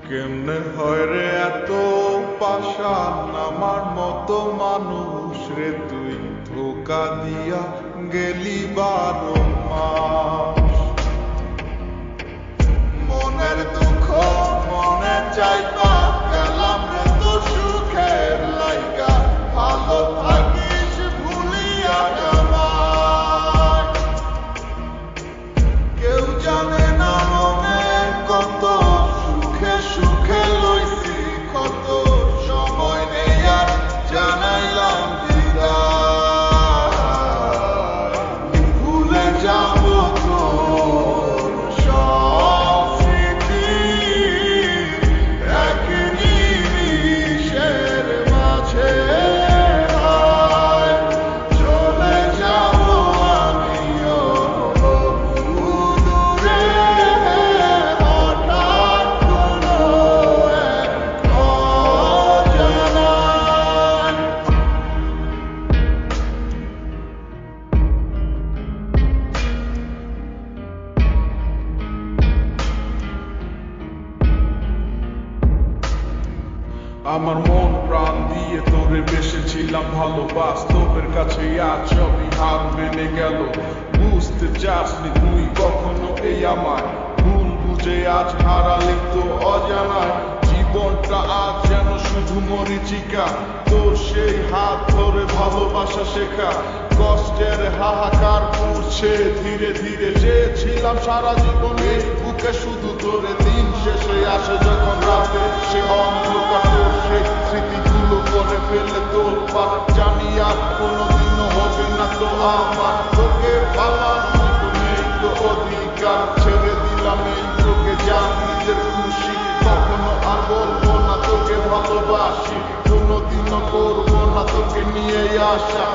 কেমনে হয় রে এত পাষাণ আমার মতো মানুষ রে তুই ধোকা দিয়া গেলি 12 মাস। মনের দুঃখ মনে চাইবা গেলাম রে তো সুখের লাইগা, ভালো থাকিস ভুলিয়া যাবাই। কেউ জানে না মনে কত সুখে সুখে লইছি কত, সময় নেই আর জানাইলাম বিদায়। ভুলে যাব তোর সব স্মৃতি এক নিমিষের মাঝে হায়। চলে যাব আমিও দূরে হঠাৎ কোনো এক অজানায়। আমার মন প্রাণ দিয়ে তোরে বেসেছিলাম ভালো, বাস্তবের কাছে আজ সবই হার মেনে গেল। বুঝতে চাসনি তুই কখনো এই আমায়, ভুল বুঝে আজ হারালি তো অজানায়। জীবনটা আজ যেন শুধু মরীচিকা, তোর সেই হাত ধরে ভালোবাসা শেখা। কষ্টের হাহাকার পুড়ছে ধীরে ধীরে, চেয়েছিলাম সারা জীবনে বুকে শুধু তোরে। দিন শেষে আসে যখন রাতে সে অন্ধকার, তোর সেই স্মৃতিগুলো করে ফেলে তোর পার। জানি আর কোনোদিনও হবে না তো আমার তোকে পাওয়ার মতো নেই তো অধিকার। ছেড়ে দিলাম এই তোকে যা নিজের খুশি, কখনো আর বলবো না তোকে ভালোবাসি, কোনোদিনও করবো না তোকে নিয়ে আসা।